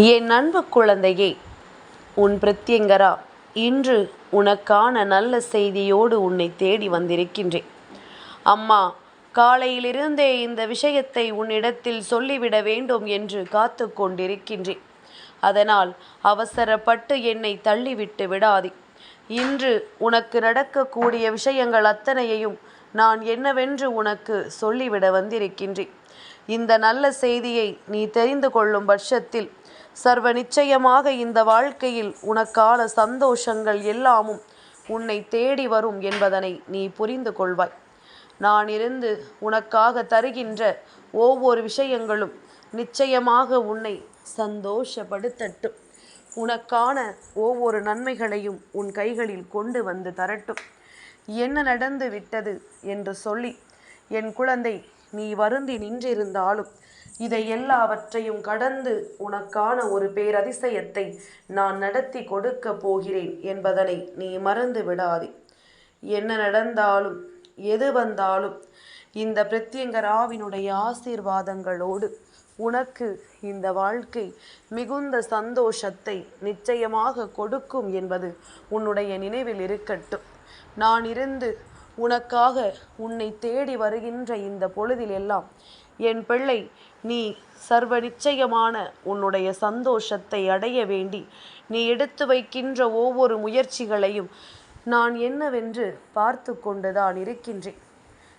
என் அன்பு குழந்தையே, உன் பிரத்யங்கரா இன்று உனக்கான நல்ல செய்தியோடு உன்னை தேடி வந்திருக்கின்றேன். அம்மா காலையிலிருந்தே இந்த விஷயத்தை உன்னிடத்தில் சொல்லிவிட வேண்டும் என்று காத்து கொண்டிருக்கின்றேன். அதனால் அவசரப்பட்டு என்னை தள்ளிவிட்டு விடாதே. இன்று உனக்கு நடக்கக்கூடிய விஷயங்கள் அத்தனையையும் நான் என்னவென்று உனக்கு சொல்லிவிட வந்திருக்கின்றேன். இந்த நல்ல செய்தியை நீ தெரிந்து கொள்ளும் பட்சத்தில் சர்வ நிச்சயமாக இந்த வாழ்க்கையில் உனக்கான சந்தோஷங்கள் எல்லாமும் உன்னை தேடி வரும் என்பதனை நீ புரிந்து கொள்வாய். நான் இருந்து உனக்காக தருகின்ற ஒவ்வொரு விஷயங்களும் நிச்சயமாக உன்னை சந்தோஷப்படுத்தட்டும். உனக்கான ஒவ்வொரு நன்மைகளையும் உன் கைகளில் கொண்டு வந்து தரட்டும். என்ன நடந்து விட்டது என்று சொல்லி என் குழந்தை நீ வருந்தி நின்றிருந்தாலும் இதை எல்லாவற்றையும் கடந்து உனக்கான ஒரு பேரதிசயத்தை நான் நடத்தி கொடுக்க போகிறேன் என்பதனை நீ மறந்து விடாதே. என்ன நடந்தாலும் எது வந்தாலும் இந்த பிரத்யங்கராவினுடைய ஆசீர்வாதங்களோடு உனக்கு இந்த வாழ்க்கை மிகுந்த சந்தோஷத்தை நிச்சயமாக கொடுக்கும் என்பது உன்னுடைய நினைவில் இருக்கட்டும். நான் இருந்து உனக்காக உன்னை தேடி வருகின்ற இந்த பொழுதில் எல்லாம் என் பிள்ளை, நீ சர்வ நிச்சயமான உன்னுடைய சந்தோஷத்தை அடைய வேண்டி நீ எடுத்து வைக்கின்ற ஒவ்வொரு முயற்சிகளையும் நான் என்னவென்று பார்த்து கொண்டுதான் இருக்கின்றேன்.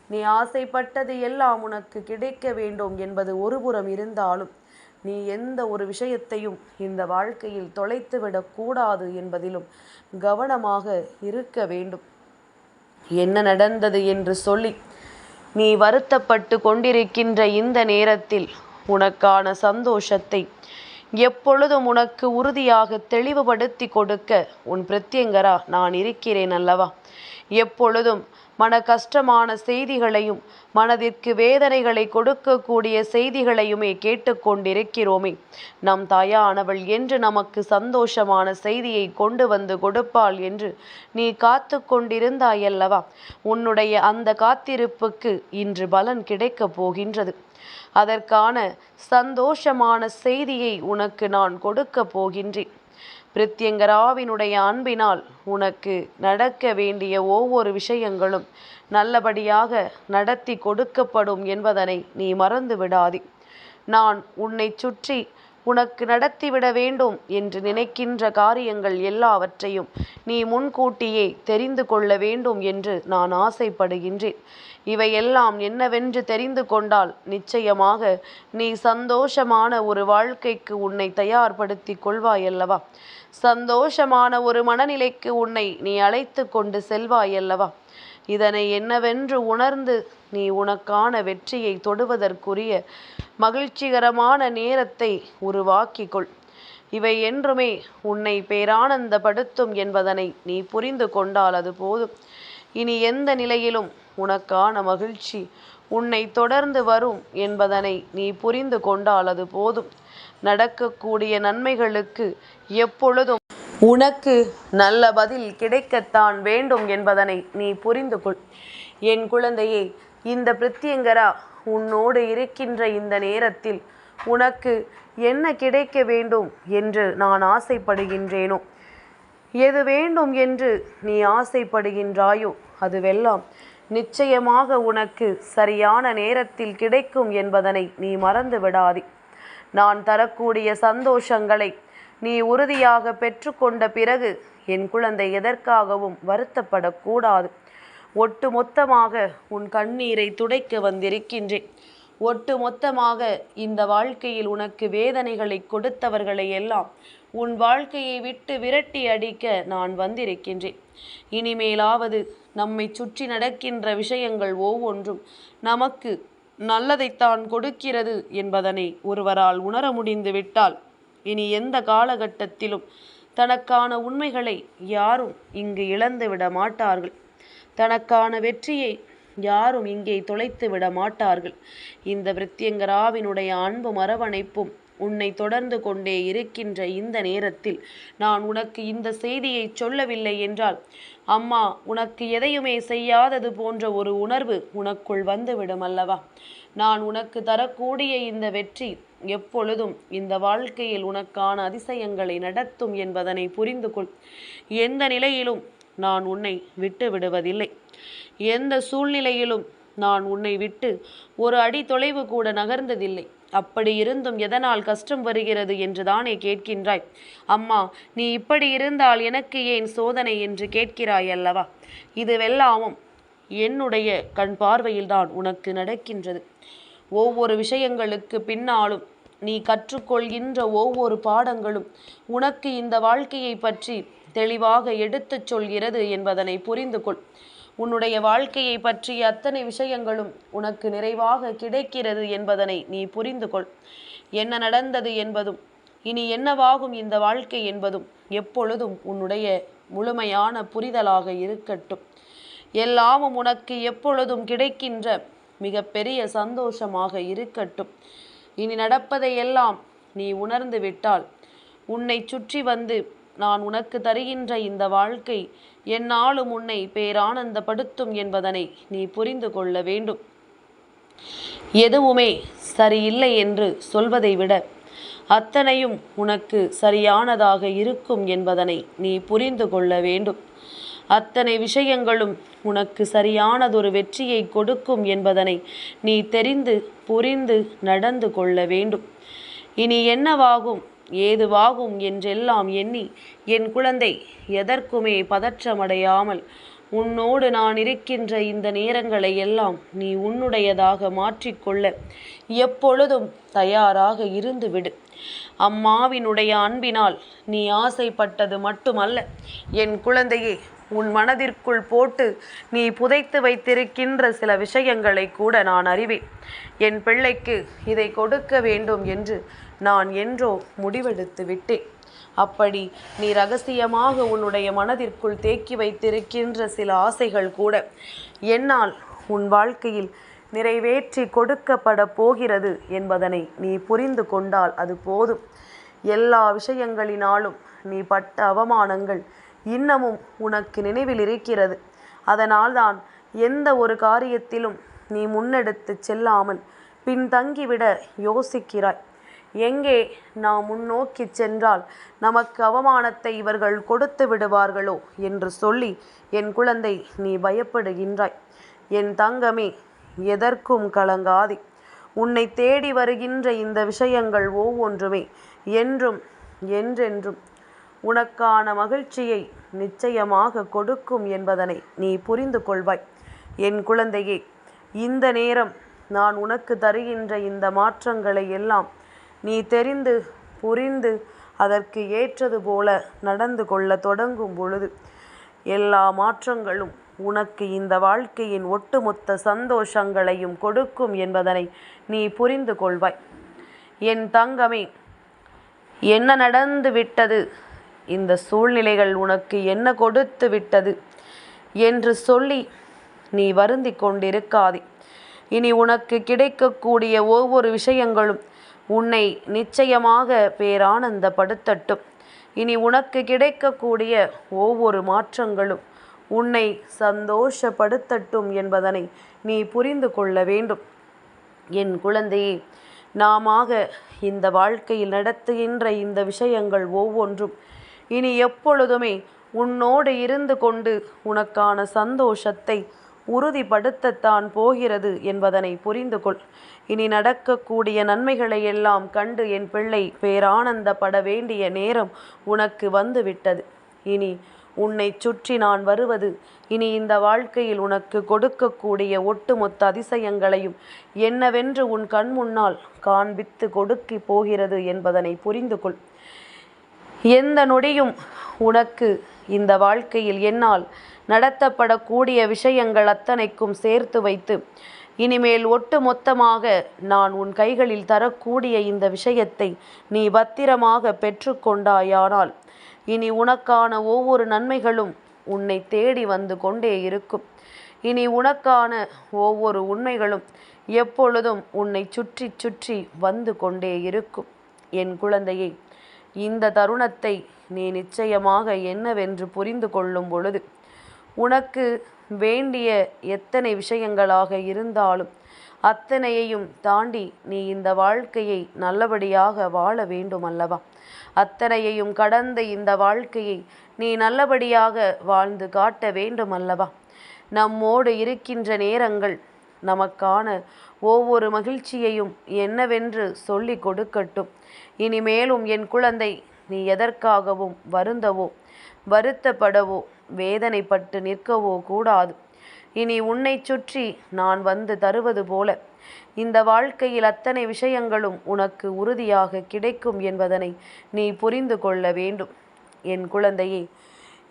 நீ ஆசைப்பட்டது எல்லாம் உனக்கு கிடைக்க வேண்டும் என்பது ஒருபுறம் இருந்தாலும் நீ எந்த ஒரு விஷயத்தையும் இந்த வாழ்க்கையில் தொலைத்துவிடக்கூடாது என்பதிலும் கவனமாக இருக்க வேண்டும். என்ன நடந்தது என்று சொல்லி நீ வருத்தப்பட்டு கொண்டிருக்கின்ற இந்த நேரத்தில் உனக்கான சந்தோஷத்தை எப்பொழுதும் உனக்கு உறுதியாக தெளிவுபடுத்தி கொடுக்க உன் பிரத்யங்கரா நான் இருக்கிறேன் அல்லவா? எப்பொழுதும் மன கஷ்டமான செய்திகளையும் மனதிற்கு வேதனைகளை கொடுக்கக்கூடிய செய்திகளையுமே கேட்டுக்கொண்டிருக்கிறோமே. நம் தாயானவள் என்று நமக்கு சந்தோஷமான செய்தியை கொண்டு வந்து கொடுப்பாள் என்று நீ காத்து கொண்டிருந்தாயல்லவா? உன்னுடைய அந்த காத்திருப்புக்கு இன்று பலன் கிடைக்கப் போகின்றது. அதற்கான சந்தோஷமான செய்தியை உனக்கு நான் கொடுக்க போகின்றேன். பிரத்யங்கராவினுடைய அன்பினால் உனக்கு நடக்க வேண்டிய ஒவ்வொரு விஷயங்களும் நல்லபடியாக நடத்தி கொடுக்கப்படும் என்பதனை நீ மறந்து விடாதே. நான் உன்னை சுற்றி உனக்கு நடத்திவிட வேண்டும் என்று நினைக்கின்ற காரியங்கள் எல்லாவற்றையும் நீ முன்கூட்டியே தெரிந்து கொள்ள வேண்டும் என்று நான் ஆசைப்படுகின்றேன். இவையெல்லாம் என்னவென்று தெரிந்து கொண்டால் நிச்சயமாக நீ சந்தோஷமான ஒரு வாழ்க்கைக்கு உன்னை தயார்படுத்தி கொள்வாயல்லவா? சந்தோஷமான ஒரு மனநிலைக்கு உன்னை நீ அழைத்து கொண்டு செல்வாயல்லவா? இதனை என்னவென்று உணர்ந்து நீ உனக்கான வெற்றியை தொடுவதற்குரிய மகிழ்ச்சிகரமான நேரத்தை உருவாக்கிக்கொள். இவை என்றுமே உன்னை பேரானந்தப்படுத்தும் என்பதனை நீ புரிந்து கொண்டால் அது போதும். இனி எந்த நிலையிலும் உனக்கான மகிழ்ச்சி உன்னை தொடர்ந்து வரும் என்பதனை நீ புரிந்து கொண்டால் அது போதும். நடக்கக்கூடிய நன்மைகளுக்கு எப்பொழுதும் உனக்கு நல்ல பதில் கிடைக்கத்தான் வேண்டும் என்பதனை நீ புரிந்து கொள். என் குழந்தையே, இந்த பிரத்யங்கரா உன்னோடு இருக்கின்ற இந்த நேரத்தில் உனக்கு என்ன கிடைக்க வேண்டும் என்று நான் ஆசைப்படுகின்றேனோ, எது வேண்டும் என்று நீ ஆசைப்படுகின்றாயோ அதுவெல்லாம் நிச்சயமாக உனக்கு சரியான நேரத்தில் கிடைக்கும் என்பதனை நீ மறந்து விடாதே. நான் தரக்கூடிய சந்தோஷங்களை நீ உறுதியாக பெற்றுக்கொண்ட பிறகு என் குழந்தை எதற்காகவும் வருத்தப்படக்கூடாது. ஒட்டு மொத்தமாக உன் கண்ணீரை துடைக்க வந்திருக்கின்றேன். ஒட்டு மொத்தமாக இந்த வாழ்க்கையில் உனக்கு வேதனைகளை கொடுத்தவர்களை எல்லாம் உன் வாழ்க்கையை விட்டு விரட்டி அடிக்க நான் வந்திருக்கின்றேன். இனிமேலாவது நம்மை சுற்றி நடக்கின்ற விஷயங்கள் ஒவ்வொன்றும் நமக்கு நல்லதைத்தான் கொடுக்கிறது என்பதனை ஒருவரால் உணர முடிந்து விட்டால் இனி எந்த காலகட்டத்திலும் தனக்கான உண்மைகளை யாரும் இங்கு இழந்து விட மாட்டார்கள். தனக்கான வெற்றியை யாரும் இங்கே தொலைத்து விட மாட்டார்கள். இந்த பிரத்யங்கராவினுடைய அன்பும் அரவணைப்பும் உன்னை தொடர்ந்து கொண்டே இருக்கின்ற இந்த நேரத்தில் நான் உனக்கு இந்த செய்தியை சொல்லவில்லை என்றால் அம்மா உனக்கு எதையுமே செய்யாதது போன்ற ஒரு உணர்வு உனக்குள் வந்துவிடும் அல்லவா? நான் உனக்கு தரக்கூடிய இந்த வெற்றி எப்பொழுதும் இந்த வாழ்க்கையில் உனக்கான அதிசயங்களை நடத்தும் என்பதனை புரிந்து கொள். எந்த நிலையிலும் நான் உன்னை விட்டு விடுவதில்லை. எந்த சூழ்நிலையிலும் நான் உன்னை விட்டு ஒரு அடி தொலைவு கூட நகர்ந்ததில்லை. அப்படி இருந்தும் எதனால் கஷ்டம் வருகிறது என்று தானே கேட்கின்றாய். அம்மா, நீ இப்படி இருந்தால் எனக்கு ஏன் சோதனை என்று கேட்கிறாய் அல்லவா? இதுவெல்லாமும் என்னுடைய கண் பார்வையில்தான் உனக்கு நடக்கின்றது. ஒவ்வொரு விஷயங்களுக்கு பின்னாலும் நீ கற்றுக்கொள்கின்ற ஒவ்வொரு பாடங்களும் உனக்கு இந்த வாழ்க்கையை பற்றி தெளிவாக எடுத்துச் சொல்கிறது என்பதனை புரிந்து கொள். உன்னுடைய வாழ்க்கையை பற்றிய அத்தனை விஷயங்களும் உனக்கு நிறைவாக கிடைக்கிறது என்பதனை நீ புரிந்து கொள். என்ன நடந்தது என்பதும் இனி என்னவாகும் இந்த வாழ்க்கை என்பதும் எப்பொழுதும் உன்னுடைய முழுமையான புரிதலாக இருக்கட்டும். எல்லாமும் உனக்கு எப்பொழுதும் கிடைக்கின்ற மிக பெரிய சந்தோஷமாக இருக்கட்டும். இனி நடப்பதையெல்லாம் நீ உணர்ந்து விட்டால் உன்னை சுற்றி வந்து நான் உனக்கு தருகின்ற இந்த வாழ்க்கை என்னாலும் உன்னை பேரானந்தப்படுத்தும் என்பதனை நீ புரிந்து கொள்ள வேண்டும். எதுவுமே சரியில்லை என்று சொல்வதை விட அத்தனையும் உனக்கு சரியானதாக இருக்கும் என்பதனை நீ புரிந்து கொள்ள வேண்டும். அத்தனை விஷயங்களும் உனக்கு சரியானதொரு வெற்றியை கொடுக்கும் என்பதனை நீ தெரிந்து புரிந்து நடந்து கொள்ள வேண்டும். இனி என்னவாகும் ஏதுவாகும் என்றெல்லாம் எண்ணி என் குழந்தை எதற்குமே பதற்றமடையாமல் உன்னோடு நான் இருக்கின்ற இந்த நேரங்களை எல்லாம் நீ உன்னுடையதாக மாற்றிக்கொள்ள எப்பொழுதும் தயாராக இருந்துவிடு. அம்மாவினுடைய அன்பினால் நீ ஆசைப்பட்டது மட்டுமல்ல என் குழந்தையே, உன் மனதிற்குள் போட்டு நீ புதைத்து வைத்திருக்கின்ற சில விஷயங்களை கூட நான் அறிவேன். என் பிள்ளைக்கு இதை கொடுக்க வேண்டும் என்று நான் என்றோ முடிவெடுத்து விட்டேன். அப்படி நீ ரகசியமாக உன்னுடைய மனதிற்குள் தேக்கி வைத்திருக்கின்ற சில ஆசைகள் கூட என்னால் உன் வாழ்க்கையில் நிறைவேற்றி கொடுக்கப்பட போகிறது என்பதனை நீ புரிந்து கொண்டால் அது போதும். எல்லா விஷயங்களினாலும் நீ பட்ட அவமானங்கள் இன்னமும் உனக்கு நினைவில் இருக்கிறது. அதனால்தான் எந்த ஒரு காரியத்திலும் நீ முன்னெடுத்து செல்லாமல் பின்தங்கிவிட யோசிக்கிறாய். எங்கே நாம் முன்னோக்கி சென்றால் நமக்கு அவமானத்தை இவர்கள் கொடுத்து விடுவார்களோ என்று சொல்லி என் குழந்தை நீ பயப்படுகின்றாய். என் தங்கமே, எதற்கும் கலங்காதே. உன்னை தேடி வருகின்ற இந்த விஷயங்கள் ஒவ்வொன்றுமே என்றும் என்றென்றும் உனக்கான மகிழ்ச்சியை நிச்சயமாக கொடுக்கும் என்பதனை நீ புரிந்து கொள்வாய். என் குழந்தையே, இந்த நேரம் நான் உனக்கு தருகின்ற இந்த மாற்றங்களை எல்லாம் நீ தெரிந்து புரிந்து அதற்கு ஏற்றது போல நடந்து கொள்ள தொடங்கும் பொழுது எல்லா மாற்றங்களும் உனக்கு இந்த வாழ்க்கையின் ஒட்டுமொத்த சந்தோஷங்களையும் கொடுக்கும் என்பதனை நீ புரிந்து கொள்வாய். என் தங்கமே, என்ன நடந்து விட்டது, இந்த சூழ்நிலைகள் உனக்கு என்ன கொடுத்து விட்டது என்று சொல்லி நீ வருந்தி கொண்டிருக்காதே. இனி உனக்கு கிடைக்கக்கூடிய ஒவ்வொரு விஷயங்களும் உன்னை நிச்சயமாக பேரானந்தப்படுத்தட்டும். இனி உனக்கு கிடைக்கக்கூடிய ஒவ்வொரு மாற்றங்களும் உன்னை சந்தோஷப்படுத்தட்டும் என்பதனை நீ புரிந்து கொள்ள வேண்டும். என் குழந்தையே, நாமாக இந்த வாழ்க்கையில் நடத்துகின்ற இந்த விஷயங்கள் ஒவ்வொன்றும் இனி எப்பொழுதுமே உன்னோடு இருந்து கொண்டு உனக்கான சந்தோஷத்தை உறுதிப்படுத்தத்தான் போகிறது என்பதனை புரிந்து கொள். இனி நடக்கக்கூடிய நன்மைகளை எல்லாம் கண்டு என் பிள்ளை பேரானந்தப்பட வேண்டிய நேரம் உனக்கு வந்துவிட்டது. இனி உன்னை சுற்றி நான் வருவது இனி இந்த வாழ்க்கையில் உனக்கு கொடுக்கக்கூடிய ஒட்டுமொத்த அதிசயங்களையும் என்னவென்று உன் கண் முன்னால் காண்பித்து கொடுக்க போகிறது என்பதனை புரிந்து கொள். எந்த நொடியும் உனக்கு இந்த வாழ்க்கையில் என்னால் நடத்தப்படக்கூடிய விஷயங்கள் அத்தனைக்கும் சேர்த்து வைத்து இனிமேல் ஒட்டு மொத்தமாக நான் உன் கைகளில் தரக்கூடிய இந்த விஷயத்தை நீ பத்திரமாக பெற்றுக்கொண்டாயானால் இனி உனக்கான ஒவ்வொரு நன்மைகளும் உன்னை தேடி வந்து கொண்டே இருக்கும். இனி உனக்கான ஒவ்வொரு உண்மைகளும் எப்பொழுதும் உன்னை சுற்றி சுற்றி வந்து கொண்டே இருக்கும். என் குழந்தையை, இந்த தருணத்தை நீ நிச்சயமாக என்னவென்று புரிந்து கொள்ளும் பொழுது உனக்கு வேண்டிய எத்தனை விஷயங்களாக இருந்தாலும் அத்தனையையும் தாண்டி நீ இந்த வாழ்க்கையை நல்லபடியாக வாழ வேண்டும் அல்லவா? அத்தனையையும் கடந்த இந்த வாழ்க்கையை நீ நல்லபடியாக வாழ்ந்து காட்ட வேண்டும் அல்லவா? நம்மோடு இருக்கின்ற நேரங்கள் நமக்கான ஒவ்வொரு மகிழ்ச்சியையும் என்னவென்று சொல்லி கொடுக்கட்டும். இனிமேலும் என் குழந்தை, நீ எதற்காகவும் வருந்தவோ வருத்தப்படவோ வேதனைப்பட்டு நிற்கவோ கூடாது. இனி உன்னை சுற்றி நான் வந்து தருவது போல இந்த வாழ்க்கையில் அத்தனை விஷயங்களும் உனக்கு உறுதியாக கிடைக்கும் என்பதனை நீ புரிந்து கொள்ள வேண்டும். என் குழந்தையே,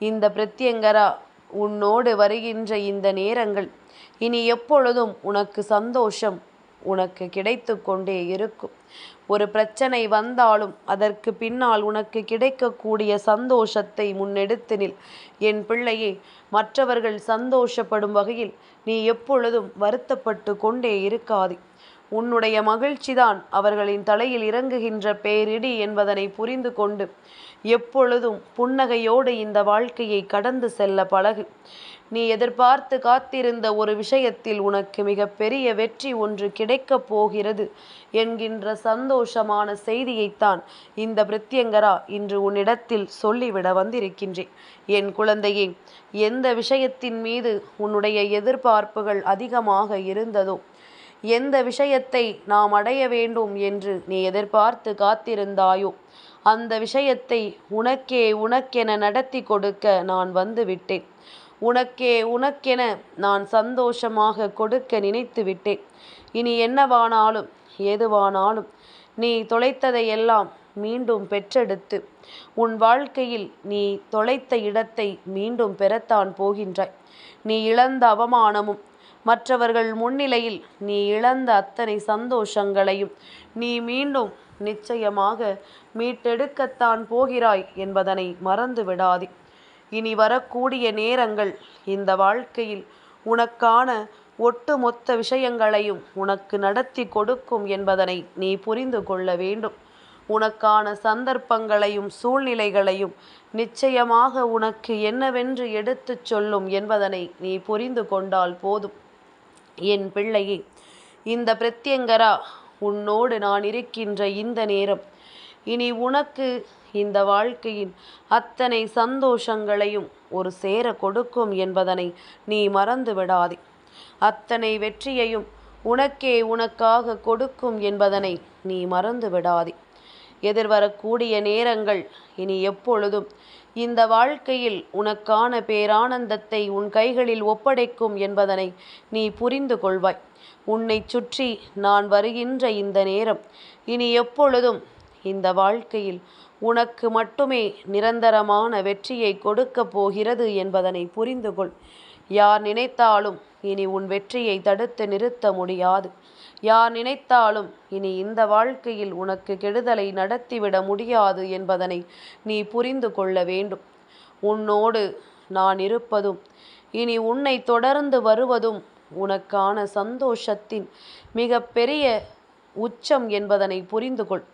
இந்த பிரத்யங்கரா உன்னோடு வருகின்ற இந்த நேரங்கள் இனி எப்பொழுதும் உனக்கு சந்தோஷம் உனக்கு கிடைத்து கொண்டே இருக்கும். ஒரு பிரச்சனை வந்தாலும் அதற்கு பின்னால் உனக்கு கிடைக்கக்கூடிய சந்தோஷத்தை முன்னெடுத்து நில். என் பிள்ளையே, மற்றவர்கள் சந்தோஷப்படும் வகையில் நீ எப்பொழுதும் வருத்தப்பட்டு கொண்டே இருக்காதே. உன்னுடைய மகிழ்ச்சிதான் அவர்களின் தலையில் இறங்குகின்ற பேரிடி என்பதனை புரிந்து கொண்டு எப்பொழுதும் புன்னகையோடு இந்த வாழ்க்கையை கடந்து செல்ல பழகு. நீ எதிர்பார்த்து காத்திருந்த ஒரு விஷயத்தில் உனக்கு மிக பெரிய வெற்றி ஒன்று கிடைக்கப் போகிறது என்கின்ற சந்தோஷமான செய்தியைத்தான் இந்த பிரத்யங்கரா இன்று உன்னிடத்தில் சொல்லிவிட வந்திருக்கின்றேன். என் குழந்தையே, எந்த விஷயத்தின் மீது உன்னுடைய எதிர்பார்ப்புகள் அதிகமாக இருந்ததோ, எந்த விஷயத்தை நாம் அடைய வேண்டும் என்று நீ எதிர்பார்த்து காத்திருந்தாயோ, அந்த விஷயத்தை உனக்கென நடத்தி கொடுக்க நான் வந்து விட்டேன். உனக்கென நான் சந்தோஷமாக கொடுக்க நினைத்து விட்டேன். இனி என்னவானாலும் ஏதுவானாலும் நீ தொலைத்ததையெல்லாம் மீண்டும் பெற்றெடுத்து உன் வாழ்க்கையில் நீ தொலைத்த இடத்தை மீண்டும் பெறத்தான் போகின்றாய். நீ இழந்த அவமானமும் மற்றவர்கள் முன்னிலையில் நீ இழந்த அத்தனை சந்தோஷங்களையும் நீ மீண்டும் நிச்சயமாக மீட்டெடுக்கத்தான் போகிறாய் என்பதனை மறந்து விடாதே. இனி வரக்கூடிய நேரங்கள் இந்த வாழ்க்கையில் உனக்கான ஒட்டுமொத்த விஷயங்களையும் உனக்கு நடத்தி கொடுக்கும் என்பதனை நீ புரிந்து கொள்ள வேண்டும். உனக்கான சந்தர்ப்பங்களையும் சூழ்நிலைகளையும் நிச்சயமாக உனக்கு என்னவென்று எடுத்துச் சொல்லும் என்பதனை நீ புரிந்து கொண்டால் போதும். என் பிள்ளையே, இந்த பிரத்யங்கரா உன்னோடு நான் இருக்கின்ற இந்த நேரம் இனி உனக்கு இந்த வாழ்க்கையின் அத்தனை சந்தோஷங்களையும் ஒரு சேர கொடுக்கும் என்பதனை நீ மறந்து விடாதே. அத்தனை வெற்றியையும் உனக்காக கொடுக்கும் என்பதனை நீ மறந்து விடாதே. எதிர்வரக்கூடிய நேரங்கள் இனி எப்பொழுதும் இந்த வாழ்க்கையில் உனக்கான பேரானந்தத்தை உன் கைகளில் ஒப்படைக்கும் என்பதனை நீ புரிந்து கொள்வாய். உன்னை சுற்றி நான் வருகின்ற இந்த நேரம் இனி எப்பொழுதும் இந்த வாழ்க்கையில் உனக்கு மட்டுமே நிரந்தரமான வெற்றியை கொடுக்க போகிறது என்பதனை புரிந்து கொள். யார் நினைத்தாலும் இனி உன் வெற்றியை தடுத்து நிறுத்த முடியாது. யார் நினைத்தாலும் இனி இந்த வாழ்க்கையில் உனக்கு கெடுதலை நடத்திவிட முடியாது என்பதனை நீ புரிந்து கொள்ள வேண்டும். உன்னோடு நான் இருப்பதும் இனி உன்னை தொடர்ந்து வருவதும் உனக்கான சந்தோஷத்தின் மிக பெரிய உச்சம் என்பதனை புரிந்து கொள்.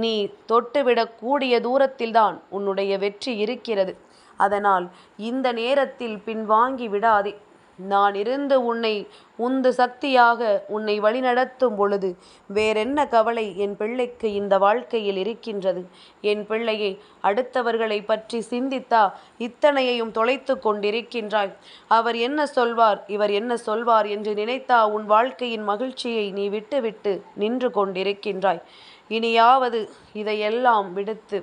நீ தொட்டுவிடக்கூடிய தூரத்தில்தான் உன்னுடைய வெற்றி இருக்கிறது. அதனால் இந்த நேரத்தில் பின்வாங்கி விடாதே. நான் இருந்து உன்னை உந்து சக்தியாக உன்னை வழிநடத்தும் பொழுது வேறென்ன கவலை என் பிள்ளைக்கு இந்த வாழ்க்கையில் இருக்கின்றது? என் பிள்ளையை, அடுத்தவர்களை பற்றி சிந்தித்தா இத்தனையையும் தொலைத்து கொண்டிருக்கின்றாய். அவர் என்ன சொல்வார், இவர் என்ன சொல்வார் என்று நினைத்தா உன் வாழ்க்கையின் மகிழ்ச்சியை நீ விட்டு நின்று கொண்டிருக்கின்றாய். இனியாவது இதையெல்லாம் விடுத்து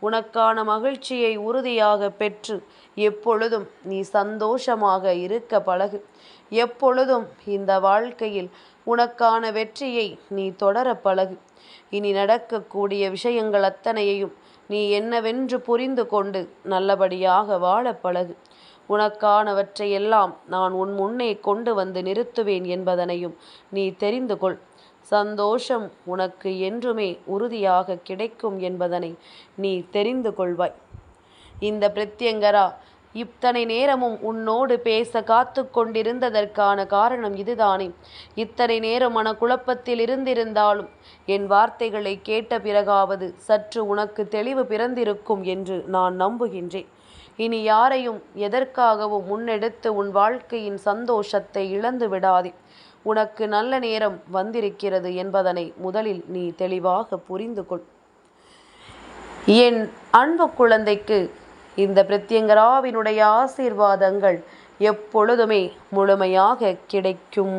உனக்கான மகிழ்ச்சியை உறுதியாக பெற்று எப்பொழுதும் நீ சந்தோஷமாக இருக்க பழகு. எப்பொழுதும் இந்த வாழ்க்கையில் உனக்கான வெற்றியை நீ தொடர பழகு. இனி நடக்கக்கூடிய விஷயங்கள் அத்தனையையும் நீ என்னவென்று புரிந்து கொண்டு நல்லபடியாக வாழ பழகு. உனக்கானவற்றையெல்லாம் நான் உன் முன்னே கொண்டு வந்து நிறுத்துவேன் என்பதனையும் நீ தெரிந்து கொள். சந்தோஷம் உனக்கு என்றுமே உறுதியாக கிடைக்கும் என்பதனை நீ தெரிந்து கொள்வாய். இந்த பிரத்யங்கரா இத்தனை நேரமும் உன்னோடு பேச காத்து கொண்டிருந்ததற்கான காரணம் இதுதானே. இத்தனை நேரம் மனக்குழப்பத்தில் இருந்திருந்தாலும் என் வார்த்தைகளை கேட்ட பிறகாவது சற்று உனக்கு தெளிவு பிறந்திருக்கும் என்று நான் நம்புகின்றேன். இனி யாரையும் எதற்காகவும் முன்னெடுத்து உன் வாழ்க்கையின் சந்தோஷத்தை இழந்து விடாதே. உனக்கு நல்ல நேரம் வந்திருக்கிறது என்பதனை முதலில் நீ தெளிவாக புரிந்து கொள். என் அன்பு குழந்தைக்கு இந்த பிரத்யங்கராவினுடைய ஆசீர்வாதங்கள் எப்பொழுதுமே முழுமையாக கிடைக்கும்.